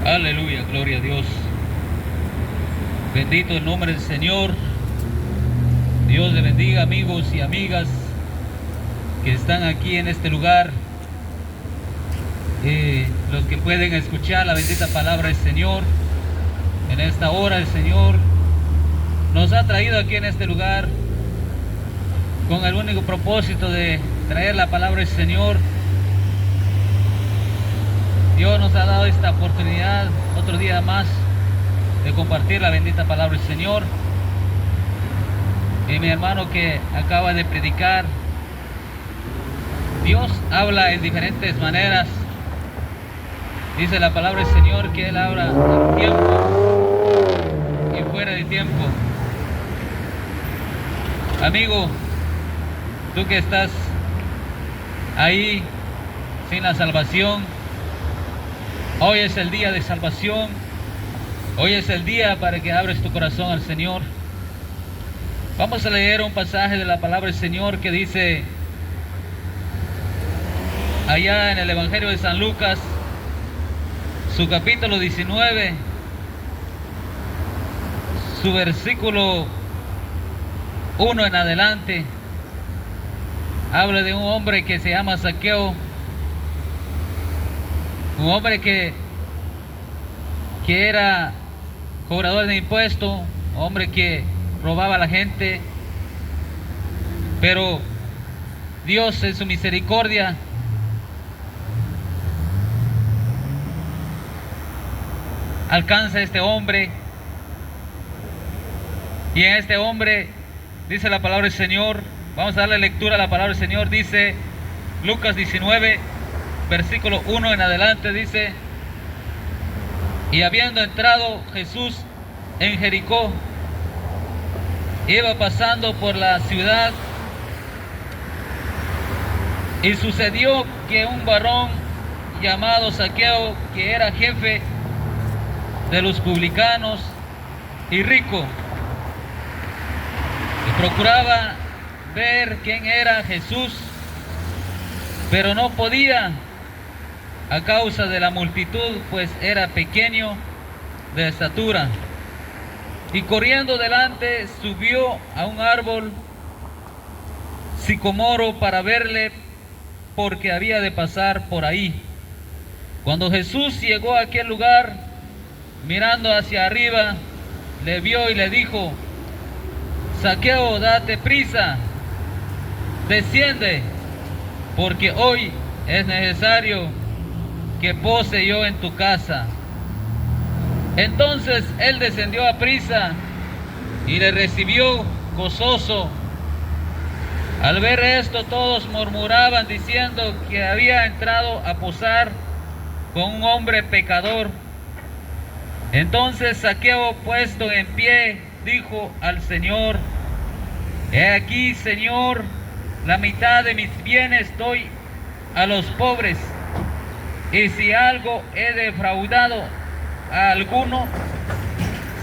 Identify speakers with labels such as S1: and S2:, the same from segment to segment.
S1: Aleluya, gloria a Dios. Bendito el nombre del Señor. Dios le bendiga, amigos y amigas que están aquí en este lugar. Los que pueden escuchar la bendita palabra del Señor. En esta hora el Señor nos ha traído aquí en este lugar con el único propósito de traer la palabra del Señor. Dios nos ha dado esta oportunidad, otro día más, de compartir la bendita palabra del Señor. Y mi hermano que acaba de predicar, Dios habla en diferentes maneras. Dice la palabra del Señor que Él habla en tiempo y fuera de tiempo. Amigo, tú que estás ahí sin la salvación, hoy es el día de salvación. Hoy es el día para que abres tu corazón al Señor. Vamos a leer un pasaje de la palabra del Señor que dice allá en el Evangelio de San Lucas, su capítulo 19, su versículo 1 en adelante. Habla de un hombre que se llama Zaqueo, un hombre que era cobrador de impuestos, un hombre que robaba a la gente, pero Dios en su misericordia alcanza a este hombre, y en este hombre dice la palabra del Señor. Vamos a darle lectura a la palabra del Señor. Dice Lucas 19, versículo 1 en adelante, dice: y habiendo entrado Jesús en Jericó, iba pasando por la ciudad, y sucedió que un varón llamado Zaqueo, que era jefe de los publicanos y rico, y procuraba ver quién era Jesús, pero no podía a causa de la multitud, pues era pequeño de estatura. Y corriendo delante, subió a un árbol sicomoro para verle, porque había de pasar por ahí. Cuando Jesús llegó a aquel lugar, mirando hacia arriba, le vio y le dijo: Zaqueo, date prisa, desciende, porque hoy es necesario que pose yo en tu casa. Entonces él descendió a prisa y le recibió gozoso. Al ver esto, todos murmuraban diciendo que había entrado a posar con un hombre pecador. Entonces Zaqueo, puesto en pie, dijo al Señor: he aquí, Señor, la mitad de mis bienes doy a los pobres, y si algo he defraudado a alguno,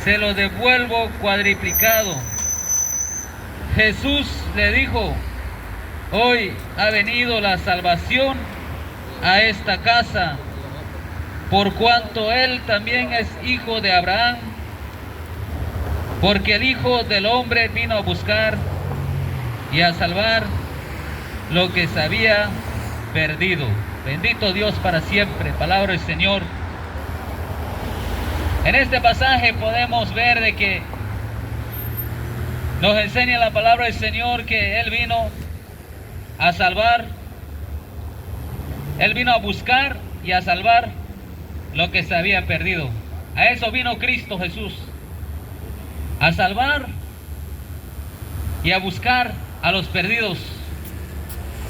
S1: se lo devuelvo cuadriplicado. Jesús le dijo: hoy ha venido la salvación a esta casa, por cuanto él también es hijo de Abraham, porque el Hijo del Hombre vino a buscar y a salvar lo que se había perdido. Bendito Dios para siempre. Palabra del Señor. En este pasaje podemos ver de que nos enseña la palabra del Señor que Él vino a salvar, Él vino a buscar y a salvar lo que se había perdido. A eso vino Cristo Jesús, a salvar y a buscar a los perdidos,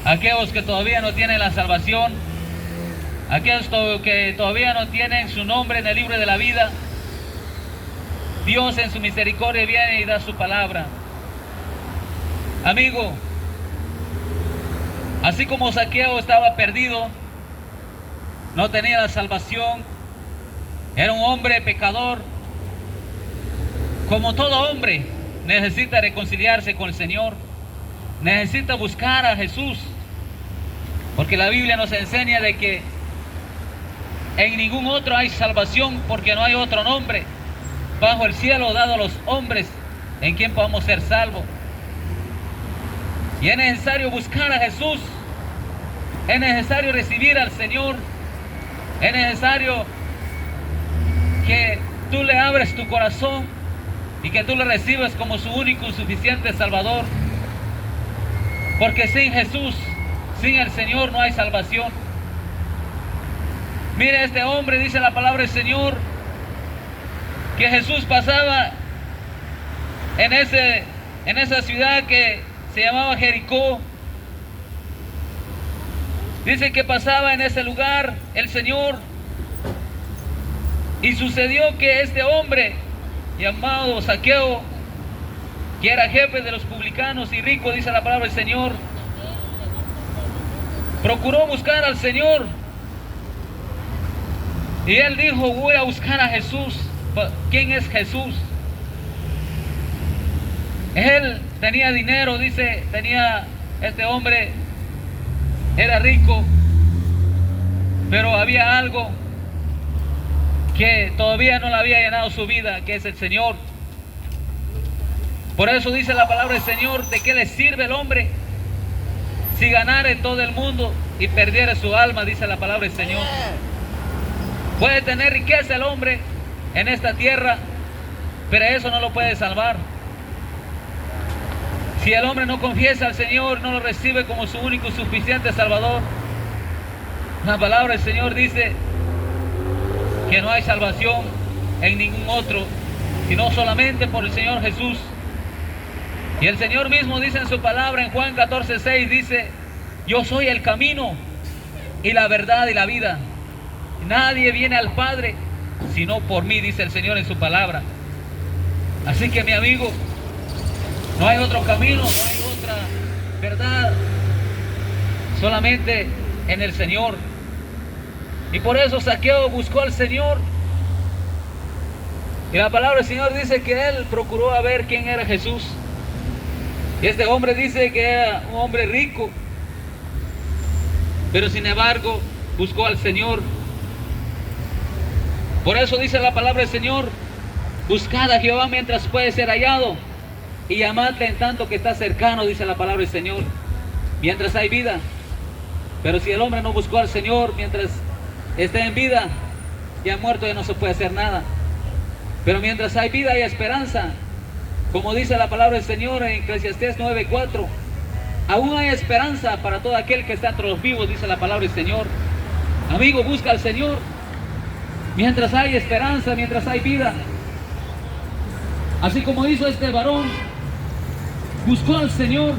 S1: aquellos que todavía no tienen la salvación, aquellos que todavía no tienen su nombre en el libro de la vida. Dios en su misericordia viene y da su palabra. Amigo, así como Zaqueo estaba perdido, no tenía la salvación, era un hombre pecador, como todo hombre necesita reconciliarse con el Señor, necesita buscar a Jesús, porque la Biblia nos enseña de que En ningún otro hay salvación, porque no hay otro nombre bajo el cielo dado a los hombres en quien podamos ser salvos. Y es necesario buscar a Jesús, es necesario recibir al Señor, es necesario que tú le abres tu corazón y que tú le recibas como su único y suficiente Salvador. Porque sin Jesús, sin el Señor no hay salvación. Mire, este hombre, dice la palabra del Señor, que Jesús pasaba en esa ciudad que se llamaba Jericó. Dice que pasaba en ese lugar el Señor. Y sucedió que este hombre llamado Zaqueo, que era jefe de los publicanos y rico, dice la palabra del Señor, procuró buscar al Señor. Y él dijo: voy a buscar a Jesús. ¿Quién es Jesús? Él tenía dinero, dice, este hombre era rico, pero había algo que todavía no le había llenado su vida, que es el Señor. Por eso dice la palabra del Señor: ¿de qué le sirve el hombre si ganare todo el mundo y perdiere su alma? Dice la palabra del Señor. Puede tener riqueza el hombre en esta tierra, pero eso no lo puede salvar. Si el hombre no confiesa al Señor, no lo recibe como su único y suficiente Salvador, la palabra del Señor dice que no hay salvación en ningún otro, sino solamente por el Señor Jesús. Y el Señor mismo dice en su palabra, en Juan 14:6, dice: yo soy el camino y la verdad y la vida. Nadie viene al Padre sino por mí, dice el Señor en su palabra. Así que, mi amigo, no hay otro camino, no hay otra verdad, solamente en el Señor. Y por eso Zaqueo buscó al Señor. Y la palabra del Señor dice que él procuró a ver quién era Jesús. Y este hombre dice que era un hombre rico, pero sin embargo buscó al Señor. Por eso dice la palabra del Señor: buscad a Jehová mientras puede ser hallado, y llamadle en tanto que está cercano, dice la palabra del Señor, mientras hay vida. Pero si el hombre no buscó al Señor mientras está en vida, ya muerto, ya no se puede hacer nada. Pero mientras hay vida hay esperanza. Como dice la palabra del Señor en Eclesiastés 9:4, aún hay esperanza para todo aquel que está entre los vivos, dice la palabra del Señor. Amigo, busca al Señor mientras hay esperanza, mientras hay vida. Así como hizo este varón, buscó al Señor.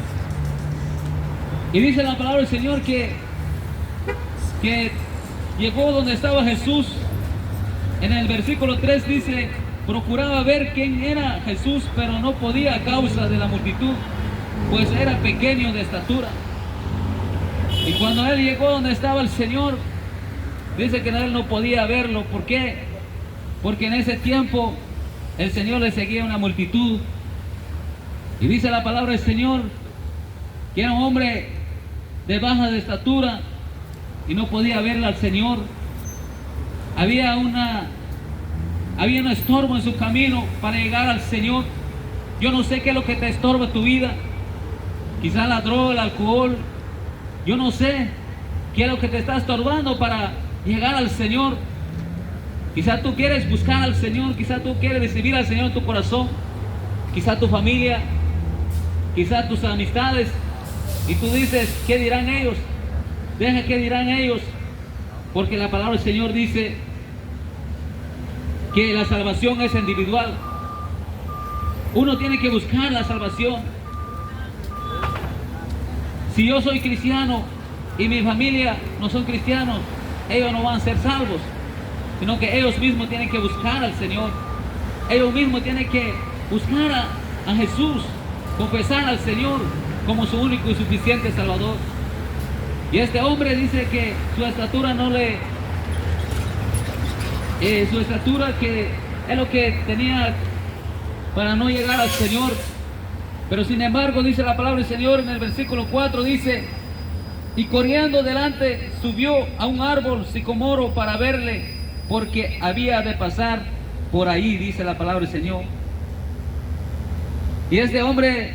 S1: Y dice la palabra del Señor que llegó donde estaba Jesús. En el versículo 3 dice: procuraba ver quién era Jesús, pero no podía a causa de la multitud, pues era pequeño de estatura. Y cuando él llegó donde estaba el Señor, dice que él no podía verlo. ¿Por qué? Porque en ese tiempo el Señor le seguía una multitud. Y dice la palabra del Señor que era un hombre de baja de estatura y no podía verle al Señor. Había un estorbo en su camino para llegar al Señor. Yo no sé qué es lo que te estorba tu vida. Quizás la droga, el alcohol. Yo no sé qué es lo que te está estorbando para llegar al Señor. Quizás tú quieres buscar al Señor, quizás tú quieres recibir al Señor en tu corazón, quizás tu familia, quizás tus amistades, y tú dices: ¿qué dirán ellos? Deja que dirán ellos, porque la palabra del Señor dice que la salvación es individual. Uno tiene que buscar la salvación. Si yo soy cristiano y mi familia no son cristianos, ellos no van a ser salvos, sino que ellos mismos tienen que buscar al Señor. Ellos mismos tienen que buscar a Jesús, confesar al Señor como su único y suficiente Salvador. Y este hombre dice que su estatura que es lo que tenía para no llegar al Señor. Pero sin embargo, dice la palabra del Señor en el versículo 4, dice Y corriendo delante subió a un árbol sicomoro para verle, porque había de pasar por ahí, dice la palabra del Señor. Y este hombre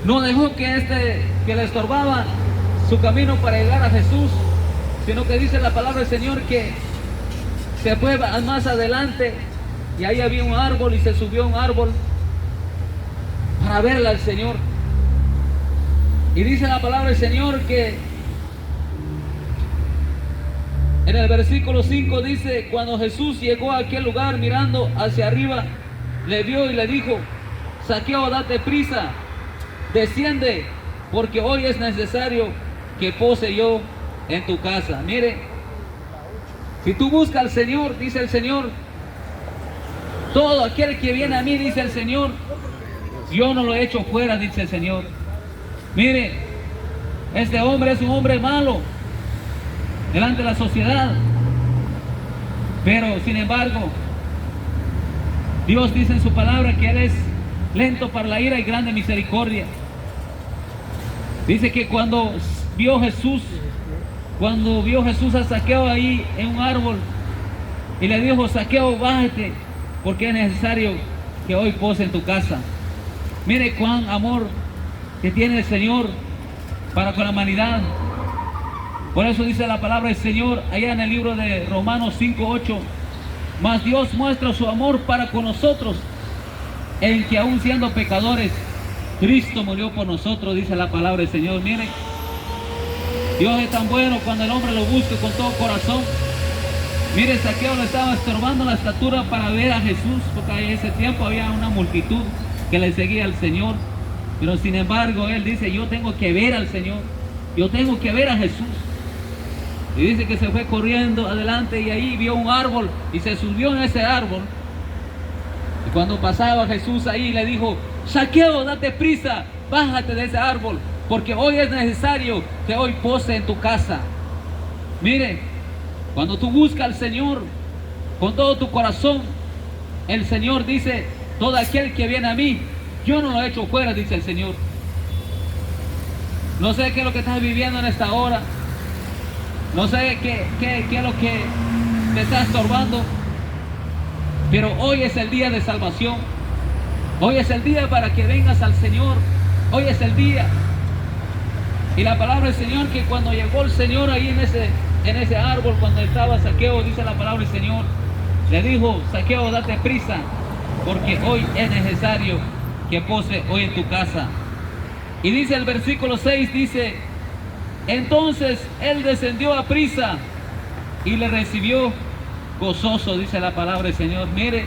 S1: no dejó que le estorbaba su camino para llegar a Jesús, sino que dice la palabra del Señor que se fue más adelante y ahí había un árbol y se subió a un árbol para verle al Señor. Y dice la palabra del Señor que en el versículo 5 dice: cuando Jesús llegó a aquel lugar, mirando hacia arriba, le vio y le dijo: Zaqueo, date prisa, desciende, porque hoy es necesario que pose yo en tu casa. Mire, si tú buscas al Señor, dice el Señor, todo aquel que viene a mí, dice el Señor, yo no lo he hecho fuera, dice el Señor. Mire, este hombre es un hombre malo delante de la sociedad, pero sin embargo Dios dice en su palabra que Él es lento para la ira y grande misericordia. Dice que cuando vio Jesús a Zaqueo ahí en un árbol y le dijo: Zaqueo, bájate, porque es necesario que hoy pose en tu casa. Mire cuán amor que tiene el Señor para con la humanidad. Por eso dice la palabra del Señor allá en el libro de Romanos 5:8: mas Dios muestra su amor para con nosotros, en que aún siendo pecadores, Cristo murió por nosotros, dice la palabra del Señor. Mire, Dios es tan bueno cuando el hombre lo busca con todo corazón. Mire, Zaqueo le estaba estorbando la estatura para ver a Jesús, porque en ese tiempo había una multitud que le seguía al Señor. Pero sin embargo, él dice: yo tengo que ver al Señor, yo tengo que ver a Jesús. Y dice que se fue corriendo adelante y ahí vio un árbol y se subió en ese árbol. Y cuando pasaba Jesús ahí, le dijo: Zaqueo, date prisa, bájate de ese árbol, porque hoy es necesario que hoy pose en tu casa. Mire, cuando tú buscas al Señor con todo tu corazón, el Señor dice: todo aquel que viene a mí, yo no lo he hecho fuera, dice el Señor. No sé qué es lo que estás viviendo en esta hora. No sé qué es lo que te está estorbando. Pero hoy es el día de salvación. Hoy es el día para que vengas al Señor. Hoy es el día. Y la palabra del Señor, que cuando llegó el Señor ahí en ese árbol, cuando estaba Zaqueo, dice la palabra del Señor, le dijo: Zaqueo, date prisa, porque hoy es necesario que pose hoy en tu casa. Y dice el versículo 6, dice: entonces él descendió a prisa y le recibió gozoso, dice la palabra del Señor. Mire,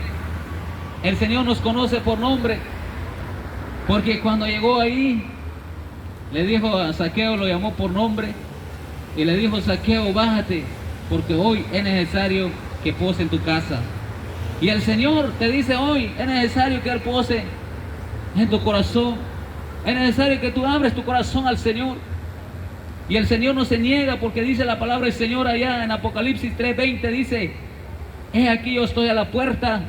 S1: el Señor nos conoce por nombre, porque cuando llegó ahí, le dijo a Zaqueo, lo llamó por nombre, y le dijo: Zaqueo, bájate, porque hoy es necesario que pose en tu casa. Y el Señor te dice hoy: es necesario que Él pose en tu corazón. Es necesario que tú abres tu corazón al Señor. Y el Señor no se niega, porque dice la palabra del Señor allá en Apocalipsis 3:20, dice: he aquí yo estoy a la puerta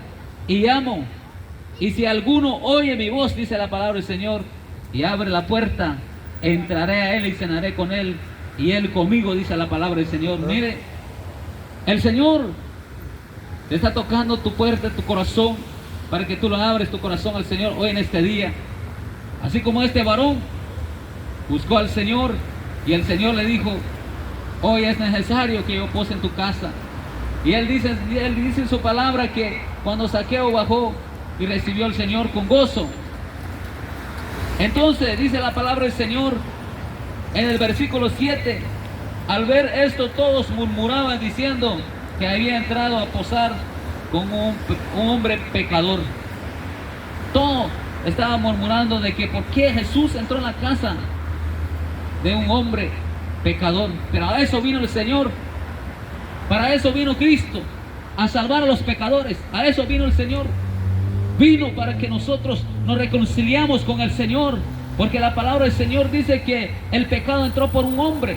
S1: y llamo, y si alguno oye mi voz, dice la palabra del Señor, y abre la puerta, entraré a Él y cenaré con Él, y Él conmigo, dice la palabra del Señor. Mire, el Señor te está tocando tu puerta, tu corazón, para que tú lo abres tu corazón al Señor hoy en este día. Así como este varón buscó al Señor y el Señor le dijo: hoy es necesario que yo pose en tu casa. Y él dice en su palabra que cuando Zaqueo bajó y recibió al Señor con gozo, entonces dice la palabra del Señor en el versículo 7: al ver esto todos murmuraban diciendo que había entrado a posar con un hombre pecador. Todos estaban murmurando de que por qué Jesús entró en la casa de un hombre pecador. Pero a eso vino el Señor, para eso vino Cristo, a salvar a los pecadores. A eso vino el Señor. Vino para que nosotros nos reconciliamos con el Señor, porque la palabra del Señor dice que el pecado entró por un hombre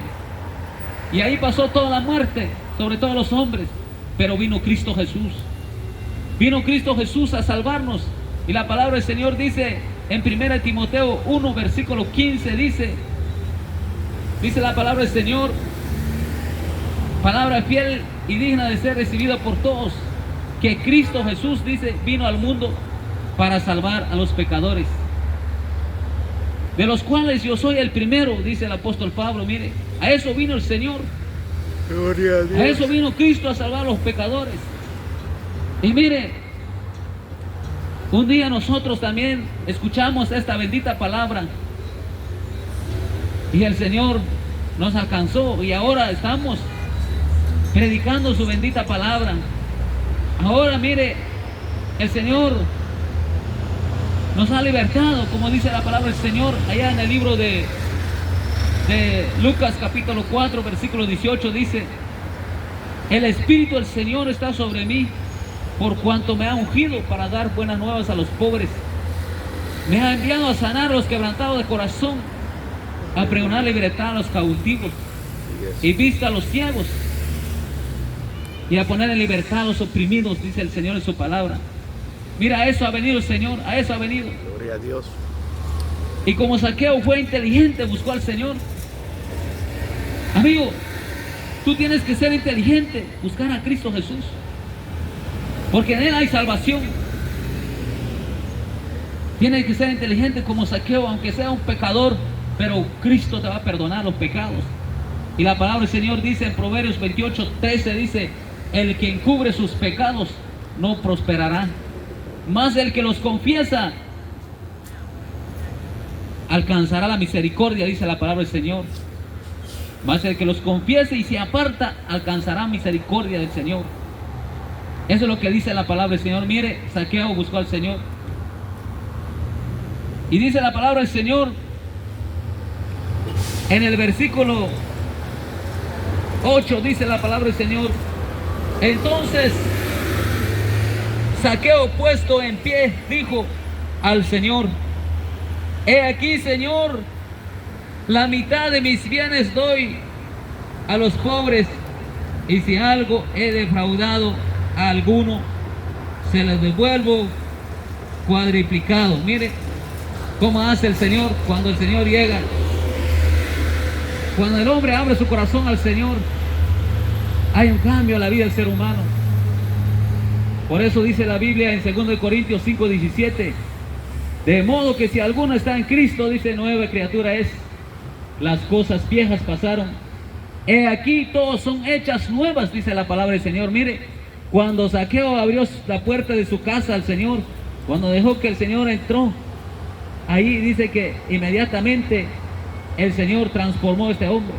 S1: y ahí pasó toda la muerte sobre todos los hombres. Pero vino Cristo Jesús a salvarnos. Y la palabra del Señor dice en 1 Timoteo 1, versículo 15 dice la palabra del Señor, palabra fiel y digna de ser recibida por todos, que Cristo Jesús, dice, vino al mundo para salvar a los pecadores, de los cuales yo soy el primero, dice el apóstol Pablo. Mire, a eso vino el Señor.
S2: Gloria a Dios.
S1: A eso vino Cristo, a salvar a los pecadores. Y mire, un día nosotros también escuchamos esta bendita palabra y el Señor nos alcanzó y ahora estamos predicando su bendita palabra. Ahora mire, el Señor nos ha libertado, como dice la palabra del Señor allá en el libro de Lucas capítulo 4 versículo 18 dice: el Espíritu del Señor está sobre mí, por cuanto me ha ungido para dar buenas nuevas a los pobres. Me ha enviado a sanar a los quebrantados de corazón, a pregonar libertad a los cautivos y vista a los ciegos, y a poner en libertad a los oprimidos, dice el Señor en su palabra. Mira, a eso ha venido el Señor, a eso ha venido.
S2: Gloria a Dios.
S1: Y como Zaqueo fue inteligente, buscó al Señor. Amigo, tú tienes que ser inteligente, buscar a Cristo Jesús, porque en Él hay salvación. Tienes que ser inteligente como Zaqueo, aunque sea un pecador, pero Cristo te va a perdonar los pecados. Y la palabra del Señor dice en Proverbios 28:13, dice: el que encubre sus pecados no prosperará, mas el que los confiesa alcanzará la misericordia, dice la palabra del Señor. Mas el que los confiese y se aparta alcanzará misericordia del Señor. Eso es lo que dice la palabra del Señor. Mire, Zaqueo buscó al Señor. Y dice la palabra del Señor en el versículo 8, dice la palabra del Señor: entonces Zaqueo, puesto en pie, dijo al Señor: he aquí, Señor, la mitad de mis bienes doy a los pobres, y si algo he defraudado a alguno, se los devuelvo cuadriplicado. Mire cómo hace el Señor cuando el Señor llega. Cuando el hombre abre su corazón al Señor, hay un cambio en la vida del ser humano. Por eso dice la Biblia en 2 Corintios 5:17: de modo que si alguno está en Cristo, dice, nueva criatura es, las cosas viejas pasaron, he aquí todos son hechas nuevas, dice la palabra del Señor. Mire, cuando Zaqueo abrió la puerta de su casa al Señor, cuando dejó que el Señor entró, ahí dice que inmediatamente el Señor transformó a este hombre.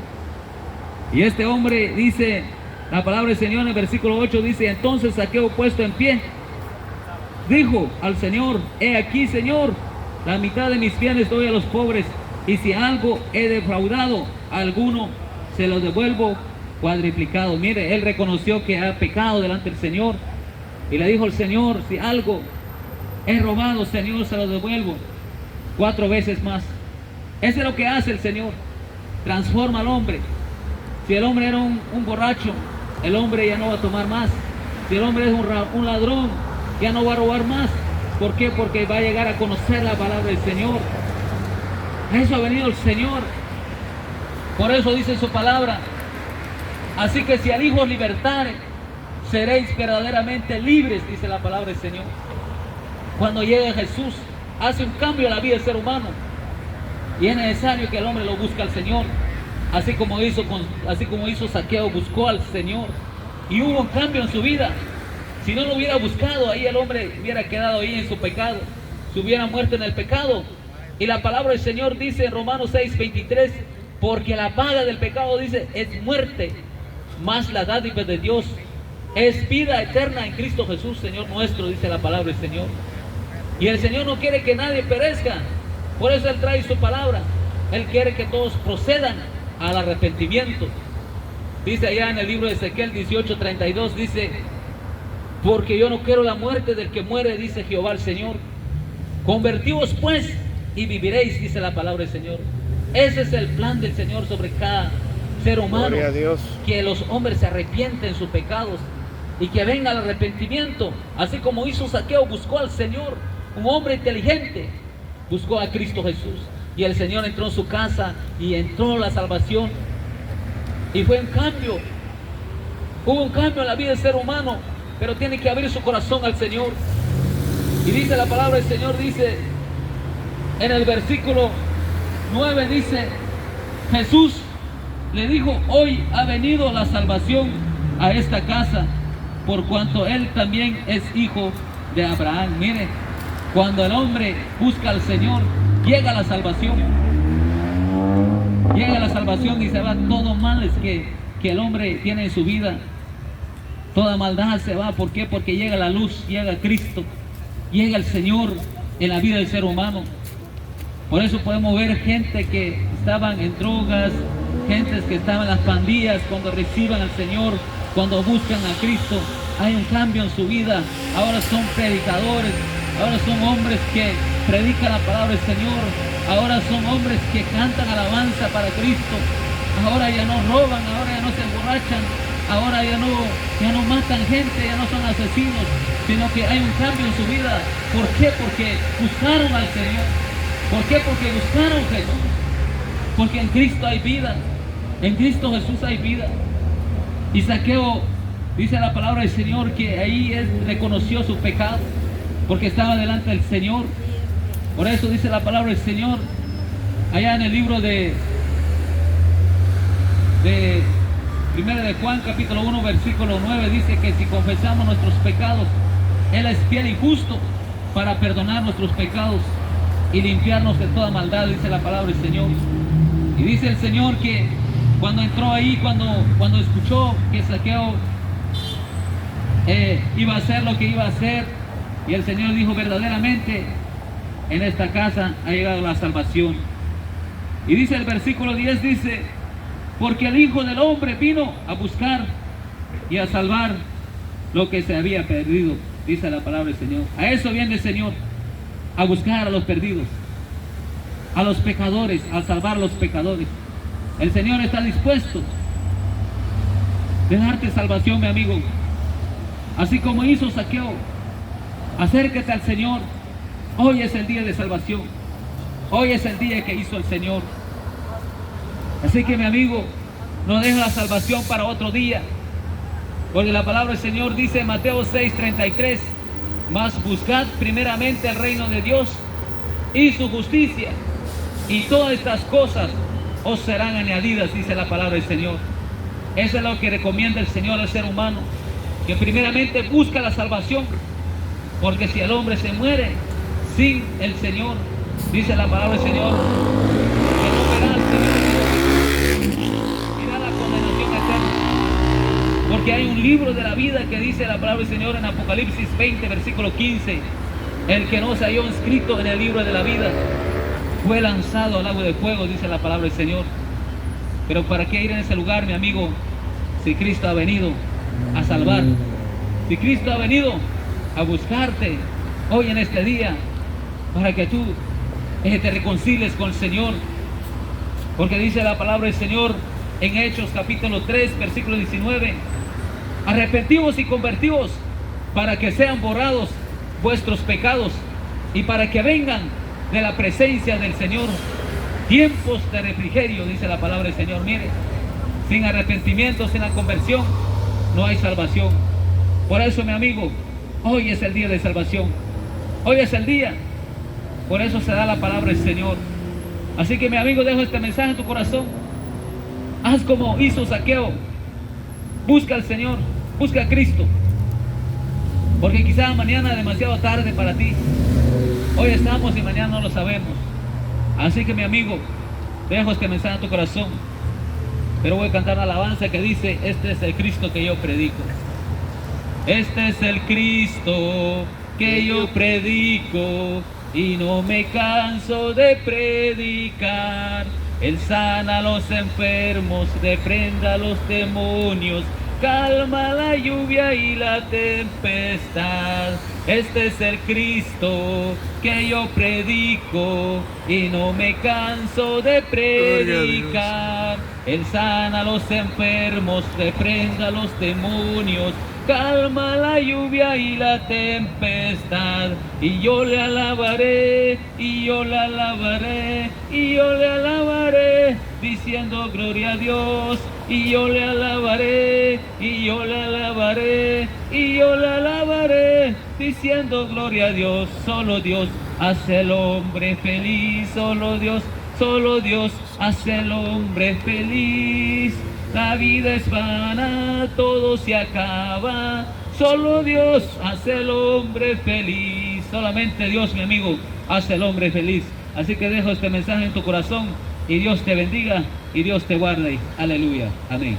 S1: Y este hombre, dice la palabra del Señor en el versículo 8, dice: entonces Zaqueo, puesto en pie, dijo al Señor: he aquí, Señor, la mitad de mis bienes doy a los pobres, y si algo he defraudado a alguno, se lo devuelvo cuadriplicado. Mire, él reconoció que ha pecado delante del Señor y le dijo al Señor: si algo he robado, Señor, se lo devuelvo 4 veces más. Eso es lo que hace el Señor, transforma al hombre. Si el hombre era un borracho, el hombre ya no va a tomar más. Si el hombre es un ladrón, ya no va a robar más. ¿Por qué? Porque va a llegar a conocer la palabra del Señor. A eso ha venido el Señor. Por eso dice su palabra: así que si al Hijo os libertare, seréis verdaderamente libres, dice la palabra del Señor. Cuando llega Jesús, hace un cambio en la vida del ser humano, y es necesario que el hombre lo busque al Señor, así como hizo Zaqueo, buscó al Señor y hubo un cambio en su vida. Si no lo hubiera buscado, ahí el hombre hubiera quedado ahí en su pecado, se hubiera muerto en el pecado. Y la palabra del Señor dice en Romanos 6:23: porque la paga del pecado, dice, es muerte, mas la dádiva de Dios es vida eterna en Cristo Jesús, Señor nuestro, dice la palabra del Señor. Y el Señor no quiere que nadie perezca, por eso Él trae su palabra. Él quiere que todos procedan al arrepentimiento. Dice allá en el libro de Ezequiel 18:32, dice: porque yo no quiero la muerte del que muere, dice Jehová el Señor. Convertíos pues y viviréis, dice la palabra del Señor. Ese es el plan del Señor sobre cada ser humano.
S2: Gloria a Dios.
S1: Que los hombres se arrepienten de sus pecados y que venga el arrepentimiento. Así como hizo Zaqueo, buscó al Señor, un hombre inteligente. buscó a Cristo Jesús. Y el Señor entró en su casa y entró la salvación. Y fue un cambio. Hubo un cambio en la vida del ser humano, pero tiene que abrir su corazón al Señor. Y dice la palabra del Señor, dice en el versículo 9, dice, Jesús le dijo, hoy ha venido la salvación a esta casa, por cuanto él también es hijo de Abraham. Mire, cuando el hombre busca al Señor, llega la salvación. Llega la salvación y se va todo mal que el hombre tiene en su vida. Toda maldad se va. ¿Por qué? Porque llega la luz, llega Cristo, llega el Señor en la vida del ser humano. Por eso podemos ver gente que estaban en drogas, gentes que estaban en las pandillas, cuando reciban al Señor, cuando buscan a Cristo, hay un cambio en su vida. Ahora son predicadores, ahora son hombres que predican la palabra del Señor, ahora son hombres que cantan alabanza para Cristo. Ahora ya no roban, ahora ya no se emborrachan, ahora ya no matan gente, ya no son asesinos, sino que hay un cambio en su vida. ¿Por qué? Porque buscaron al Señor. ¿Por qué? Porque buscaron a Jesús. Porque en Cristo hay vida. En Cristo Jesús hay vida. Y Zaqueo, dice la palabra del Señor, que ahí él reconoció su pecado, porque estaba delante del Señor. Por eso dice la palabra del Señor, allá en el libro de 1 de Juan, capítulo 1, versículo 9, dice que si confesamos nuestros pecados, Él es fiel y justo para perdonar nuestros pecados y limpiarnos de toda maldad, dice la palabra del Señor. Y dice el Señor que cuando entró ahí, cuando escuchó que Zaqueo iba a hacer lo que iba a hacer, y el Señor dijo, verdaderamente en esta casa ha llegado la salvación. Y dice el versículo 10, dice, porque el Hijo del Hombre vino a buscar y a salvar lo que se había perdido, dice la palabra del Señor. A eso viene el Señor, a buscar a los perdidos, a los pecadores, a salvar a los pecadores. El Señor está dispuesto de darte salvación, mi amigo. Así como hizo Zaqueo, acércate al Señor. Hoy es el día de salvación. Hoy es el día que hizo el Señor. Así que, mi amigo, no dejes la salvación para otro día, porque la palabra del Señor dice en Mateo 6:33, mas buscad primeramente el reino de Dios y su justicia, y todas estas cosas os serán añadidas, dice la palabra del Señor. Eso es lo que recomienda el Señor al ser humano, que primeramente busca la salvación, porque si el hombre se muere sin el Señor, dice la palabra del Señor, que no verá al Señor, irá a la condenación eterna. Porque hay un libro de la vida que dice la palabra del Señor en Apocalipsis 20, versículo 15, el que no se halló inscrito en el libro de la vida fue lanzado al lago de fuego, dice la palabra del Señor. Pero ¿para qué ir en ese lugar, mi amigo, si Cristo ha venido a salvar? Si Cristo ha venido a buscarte hoy en este día, para que tú te reconcilies con el Señor. Porque dice la palabra del Señor en Hechos capítulo 3, versículo 19, arrepentíos y convertíos para que sean borrados vuestros pecados y para que vengan de la presencia del Señor tiempos de refrigerio, dice la palabra del Señor. Mire, sin arrepentimiento, sin la conversión, no hay salvación. Por eso, mi amigo, hoy es el día de salvación. Hoy es el día. Por eso se da la palabra del Señor. Así que, mi amigo, dejo este mensaje en tu corazón. Haz como hizo Zaqueo. Busca al Señor, busca a Cristo. Porque quizás mañana es demasiado tarde para ti. Hoy estamos y mañana no lo sabemos. Así que, mi amigo, dejo este mensaje en tu corazón. Pero voy a cantar una alabanza que dice, este es el Cristo que yo predico. Este es el Cristo que yo predico y no me canso de predicar. Él sana a los enfermos, reprenda a los demonios, calma la lluvia y la tempestad. Este es el Cristo que yo predico y no me canso de predicar. Él sana a los enfermos, reprende a los demonios, calma la lluvia y la tempestad. Y yo le alabaré, y yo le alabaré, y yo le alabaré, diciendo gloria a Dios. Y yo le alabaré, y yo le alabaré, y yo le alabaré, diciendo gloria a Dios. Solo Dios hace al hombre feliz, solo Dios hace al hombre feliz. La vida es vana, todo se acaba, solo Dios hace al hombre feliz. Solamente Dios, mi amigo, hace al hombre feliz. Así que dejo este mensaje en tu corazón y Dios te bendiga y Dios te guarde. Aleluya. Amén.